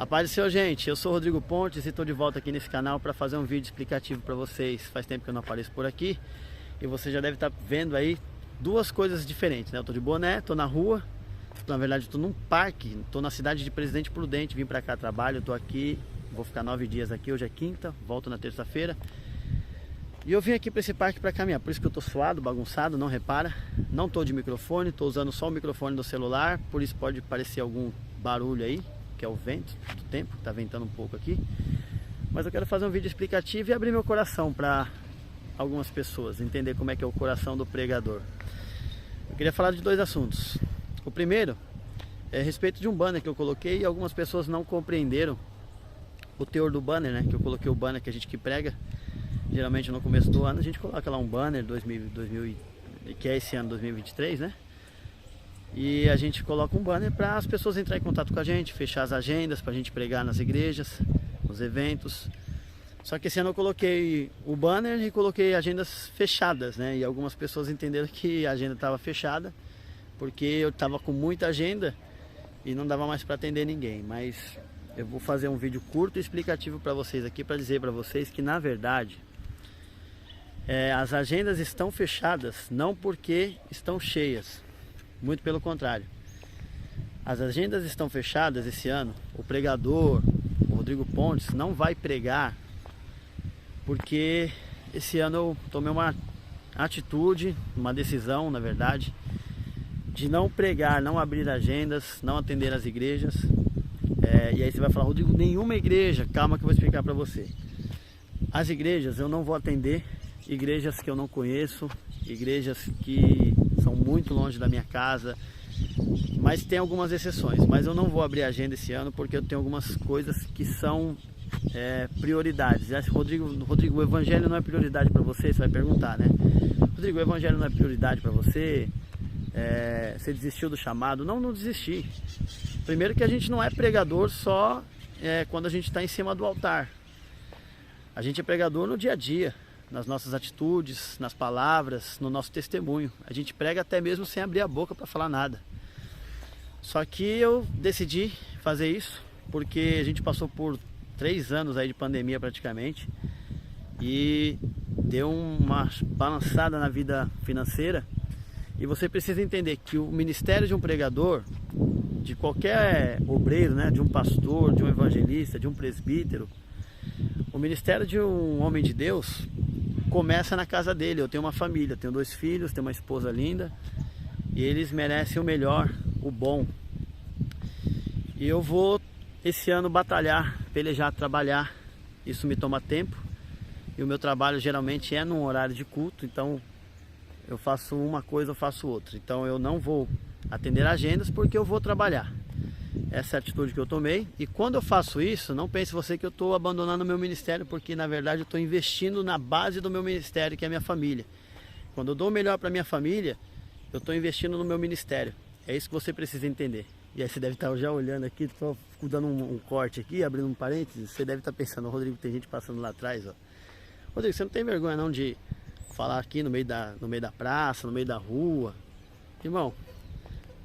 A paz do Senhor, gente. Eu sou o Rodrigo Pontes e estou de volta aqui nesse canal para fazer um vídeo explicativo para vocês. Faz tempo que eu não apareço por aqui e você já deve estar vendo aí duas coisas diferentes, né? Eu estou de boné, estou na rua, na verdade estou num parque, estou na cidade de Presidente Prudente, vim para cá trabalho, estou aqui, vou ficar 9 dias aqui, hoje é quinta, volto na terça-feira. E eu vim aqui para esse parque para caminhar, por isso que eu estou suado, bagunçado, não repara. Não estou de microfone, estou usando só o microfone do celular, por isso pode parecer algum barulho aí, que é o vento do tempo, está ventando um pouco aqui. Mas eu quero fazer um vídeo explicativo e abrir meu coração para algumas pessoas, entender como é que é o coração do pregador. Eu queria falar de dois assuntos. O primeiro é a respeito de um banner que eu coloquei e algumas pessoas não compreenderam o teor do banner, né? Que eu coloquei o banner que a gente que prega. Geralmente no começo do ano a gente coloca lá um banner 2000, que é esse ano 2023, né? E a gente coloca um banner para as pessoas entrarem em contato com a gente, fechar as agendas para a gente pregar nas igrejas, nos eventos. Só que esse ano eu coloquei o banner e coloquei agendas fechadas, né? E algumas pessoas entenderam que a agenda estava fechada porque eu estava com muita agenda e não dava mais para atender ninguém. Mas eu vou fazer um vídeo curto e explicativo para vocês aqui, para dizer para vocês que na verdade as agendas estão fechadas não porque estão cheias. Muito pelo contrário. As agendas estão fechadas esse ano. O pregador, o Rodrigo Pontes, não vai pregar porque esse ano eu tomei uma atitude, uma decisão, na verdade, de não pregar, não abrir agendas, não atender as igrejas. E aí você vai falar, Rodrigo, nenhuma igreja. Calma que eu vou explicar para você. As igrejas eu não vou atender, igrejas que eu não conheço, igrejas que são muito longe da minha casa, mas tem algumas exceções. Mas eu não vou abrir agenda esse ano porque eu tenho algumas coisas que são prioridades. Rodrigo, o evangelho não é prioridade para você? Você vai perguntar, né? Rodrigo, o evangelho não é prioridade para você? Você desistiu do chamado? Não desisti. Primeiro que a gente não é pregador só quando a gente está em cima do altar. A gente é pregador no dia a dia, nas nossas atitudes, nas palavras, no nosso testemunho. A gente prega até mesmo sem abrir a boca para falar nada. Só que eu decidi fazer isso porque a gente passou por 3 anos aí de pandemia praticamente e deu uma balançada na vida financeira. E você precisa entender que o ministério de um pregador, de qualquer obreiro, né, de um pastor, de um evangelista, de um presbítero, o ministério de um homem de Deus começa na casa dele. Eu tenho uma família, tenho 2 filhos, tenho uma esposa linda e eles merecem o melhor, o bom. E eu vou esse ano batalhar, pelejar, trabalhar. Isso me toma tempo e o meu trabalho geralmente é num horário de culto, então eu faço uma coisa, eu faço outra. Então eu não vou atender agendas porque eu vou trabalhar. Essa é a atitude que eu tomei. E quando eu faço isso, não pense você que eu estou abandonando o meu ministério, porque na verdade eu estou investindo na base do meu ministério, que é a minha família. Quando eu dou o melhor para minha família, eu estou investindo no meu ministério. É isso que você precisa entender. E aí você deve estar já olhando aqui, estou dando um corte aqui, abrindo um parênteses. Você deve estar pensando, Rodrigo, tem gente passando lá atrás, ó. Rodrigo, você não tem vergonha não de falar aqui no meio da praça, no meio da rua? Irmão,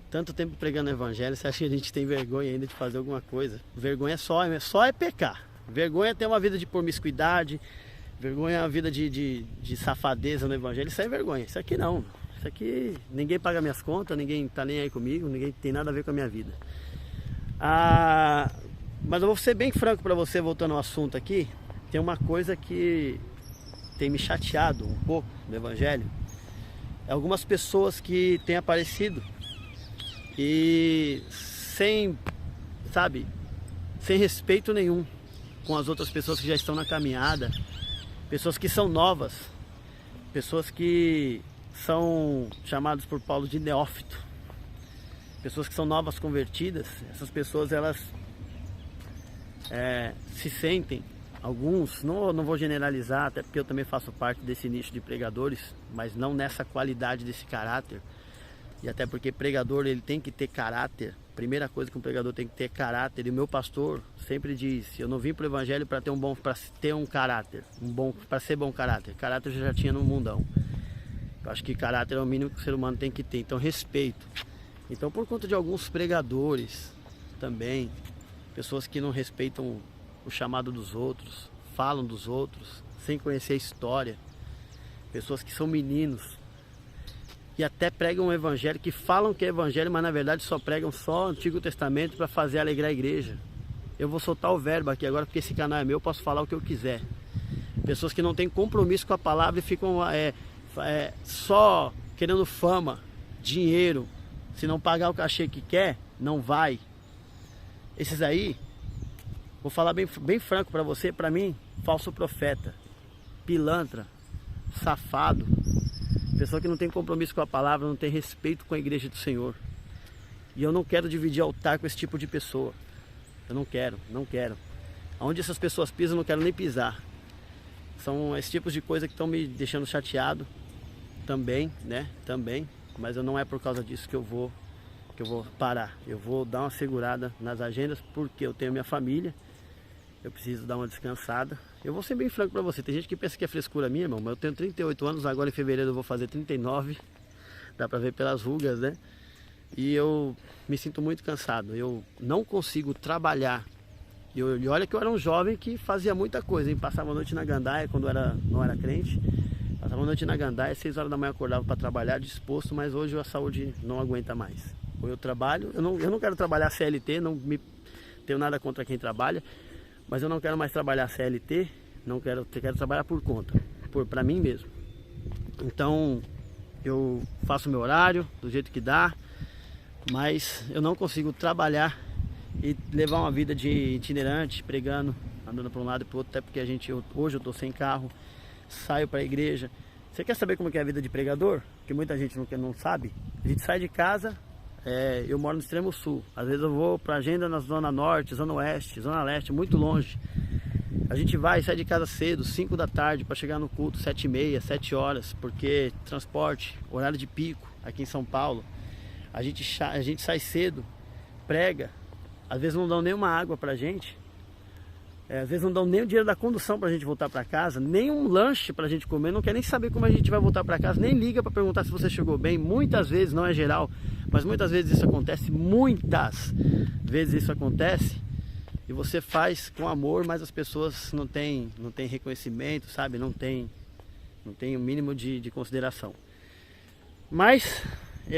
tanto tempo pregando o evangelho, você acha que a gente tem vergonha ainda de fazer alguma coisa? Vergonha só é pecar. Vergonha é ter uma vida de promiscuidade, vergonha é uma vida de safadeza no evangelho. Isso é vergonha, isso aqui não. Isso aqui, ninguém paga minhas contas, ninguém tá nem aí comigo, ninguém tem nada a ver com a minha vida. Mas eu vou ser bem franco para você, voltando ao assunto aqui. Tem uma coisa que tem me chateado um pouco no evangelho. É algumas pessoas que têm aparecido e sem respeito nenhum com as outras pessoas que já estão na caminhada, pessoas que são novas, pessoas que são chamadas por Paulo de neófito, pessoas que são novas convertidas. Essas pessoas elas se sentem, alguns, não vou generalizar, até porque eu também faço parte desse nicho de pregadores, mas não nessa qualidade desse caráter. E até porque pregador ele tem que ter caráter. Primeira coisa que um pregador tem que ter caráter. E o meu pastor sempre diz: eu não vim para o evangelho para ter um caráter, para ser bom caráter. Caráter eu já tinha no mundão. Eu acho que caráter é o mínimo que o ser humano tem que ter. Então respeito. Então por conta de alguns pregadores também pessoas que não respeitam o chamado dos outros, falam dos outros, sem conhecer a história, pessoas que são meninos e até pregam o evangelho, que falam que é evangelho, mas na verdade só pregam só o Antigo Testamento para fazer alegrar a igreja. Eu vou soltar o verbo aqui agora, porque esse canal é meu, eu posso falar o que eu quiser. Pessoas que não têm compromisso com a palavra e ficam só querendo fama, dinheiro. Se não pagar o cachê que quer, não vai. Esses aí, vou falar bem franco para você, para mim, falso profeta, pilantra, safado, pessoa que não tem compromisso com a palavra, não tem respeito com a igreja do Senhor. E eu não quero dividir altar com esse tipo de pessoa. Eu não quero. Onde essas pessoas pisam, eu não quero nem pisar. São esses tipos de coisa que estão me deixando chateado também, né? Também, mas não é por causa disso que eu vou parar. Eu vou dar uma segurada nas agendas, porque eu tenho minha família. Eu preciso dar uma descansada. Eu vou ser bem franco pra você. Tem gente que pensa que é frescura minha, irmão, mas eu tenho 38 anos, agora em fevereiro eu vou fazer 39. Dá pra ver pelas rugas, né? E eu me sinto muito cansado. Eu não consigo trabalhar. E olha que eu era um jovem que fazia muita coisa, hein? Passava a noite na gandaia quando não era crente. Passava a noite na gandaia, 6 horas da manhã eu acordava para trabalhar disposto, mas hoje a saúde não aguenta mais. Ou eu trabalho, eu não quero trabalhar CLT, tenho nada contra quem trabalha, mas eu não quero mais trabalhar CLT, quero trabalhar por conta, para mim mesmo. Então eu faço meu horário do jeito que dá, mas eu não consigo trabalhar e levar uma vida de itinerante, pregando, andando para um lado e para o outro, até porque hoje eu estou sem carro, saio para a igreja. Você quer saber como é a vida de pregador? Que muita gente não sabe. A gente sai de casa, eu moro no extremo sul, às vezes eu vou para agenda na zona norte, zona oeste, zona leste, muito longe. A gente sai de casa cedo, 5 da tarde, para chegar no culto 7h30, 7 horas, porque transporte, horário de pico aqui em São Paulo. A gente sai cedo, prega, às vezes não dão nem uma água pra gente, às vezes não dão nem o dinheiro da condução pra gente voltar pra casa, nem um lanche pra gente comer, não quer nem saber como a gente vai voltar pra casa, nem liga pra perguntar se você chegou bem. Muitas vezes, não é geral, mas muitas vezes isso acontece, e você faz com amor, mas as pessoas não têm reconhecimento, sabe? Não tem o mínimo de consideração. Mas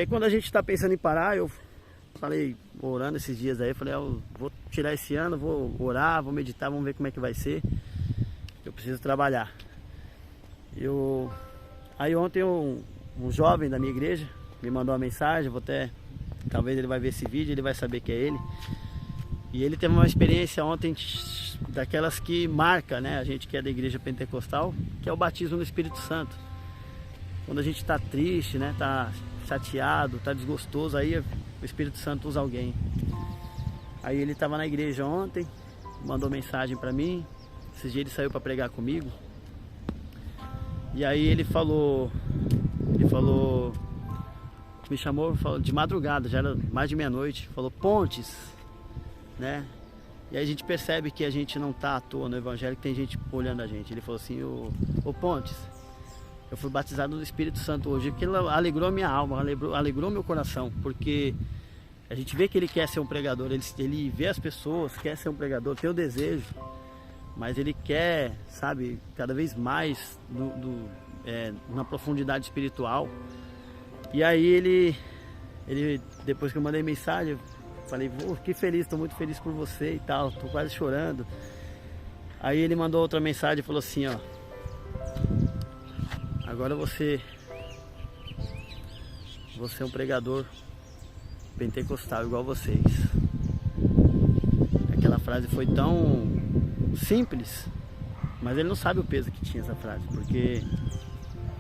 quando a gente está pensando em parar, eu falei, orando esses dias aí, falei, eu vou tirar esse ano, vou orar, vou meditar, vamos ver como é que vai ser. Eu preciso trabalhar. Aí ontem um jovem da minha igreja me mandou uma mensagem, talvez ele vai ver esse vídeo, ele vai saber que é ele. E ele teve uma experiência ontem daquelas que marca, né, a gente que é da igreja pentecostal, que é o batismo no Espírito Santo. Quando a gente está triste, né, tá chateado, tá desgostoso, aí o Espírito Santo usa alguém. Aí ele estava na igreja ontem, mandou mensagem para mim. Esse dia ele saiu para pregar comigo. E aí ele falou, me chamou, falou de madrugada, já era mais de meia-noite, falou: Pontes, né? E aí a gente percebe que a gente não tá à toa no evangelho, que tem gente olhando a gente. Ele falou assim: ô Pontes, eu fui batizado no Espírito Santo hoje, porque ele alegrou minha alma, alegrou meu coração, porque a gente vê que ele quer ser um pregador, ele vê as pessoas, quer ser um pregador, tem o desejo, mas ele quer, sabe, cada vez mais na profundidade espiritual. E aí ele depois que eu mandei mensagem, eu falei: que feliz, estou muito feliz por você e tal, estou quase chorando. Aí ele mandou outra mensagem e falou assim: ó, agora você é um pregador pentecostal igual vocês. Aquela frase foi tão simples, mas ele não sabe o peso que tinha essa frase, porque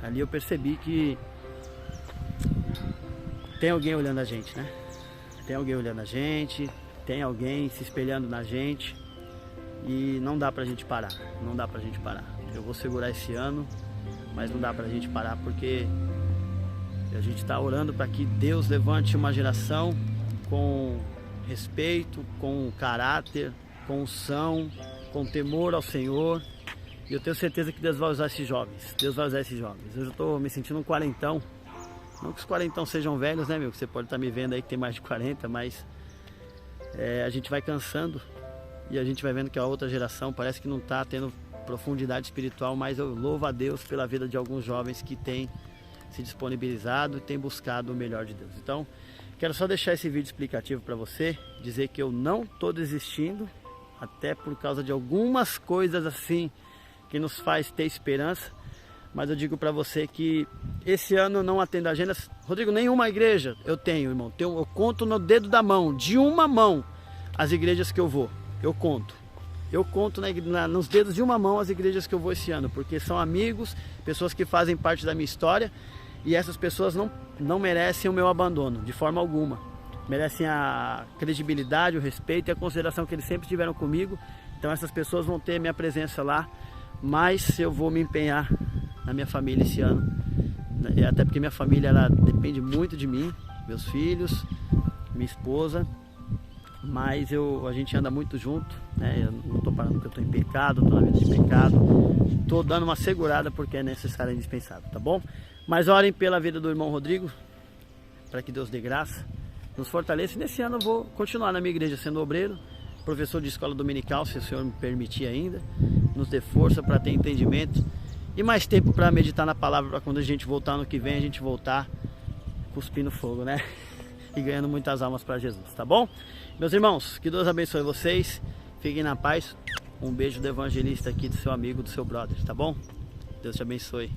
ali eu percebi que tem alguém olhando a gente, né? Tem alguém olhando a gente, tem alguém se espelhando na gente, e não dá pra gente parar, não dá pra gente parar. Eu vou segurar esse ano, mas não dá pra gente parar, porque a gente está orando para que Deus levante uma geração com respeito, com caráter, com unção, com temor ao Senhor. E eu tenho certeza que Deus vai usar esses jovens. Deus vai usar esses jovens. Eu já estou me sentindo um quarentão. Não que os quarentão sejam velhos, né, meu? Que você pode estar me vendo aí que tem mais de 40, mas a gente vai cansando e a gente vai vendo que a outra geração parece que não está tendo profundidade espiritual, mas eu louvo a Deus pela vida de alguns jovens que têm se disponibilizado e têm buscado o melhor de Deus. Então, quero só deixar esse vídeo explicativo para você, dizer que eu não estou desistindo, até por causa de algumas coisas assim que nos faz ter esperança, mas eu digo para você que esse ano eu não atendo agendas. Rodrigo, nenhuma igreja eu tenho, irmão. Eu conto no dedo da mão, de uma mão, as igrejas que eu vou. Eu conto nos dedos de uma mão as igrejas que eu vou esse ano, porque são amigos, pessoas que fazem parte da minha história, e essas pessoas não merecem o meu abandono, de forma alguma. Merecem a credibilidade, o respeito e a consideração que eles sempre tiveram comigo. Então essas pessoas vão ter minha presença lá, mas eu vou me empenhar na minha família esse ano, até porque minha família ela depende muito de mim, meus filhos, minha esposa. Mas a gente anda muito junto, né? Eu não estou parando porque eu estou em pecado, estou na vida de pecado. Estou dando uma segurada porque é necessário e indispensável, tá bom? Mas orem pela vida do irmão Rodrigo, para que Deus dê graça, nos fortaleça. E nesse ano eu vou continuar na minha igreja sendo obreiro, professor de escola dominical, se o Senhor me permitir ainda. Nos dê força para ter entendimento e mais tempo para meditar na palavra, para quando a gente voltar no que vem, a gente voltar cuspindo fogo, né? E ganhando muitas almas para Jesus, tá bom? Meus irmãos, que Deus abençoe vocês, fiquem na paz. Um beijo do evangelista aqui, do seu amigo, do seu brother, tá bom? Deus te abençoe.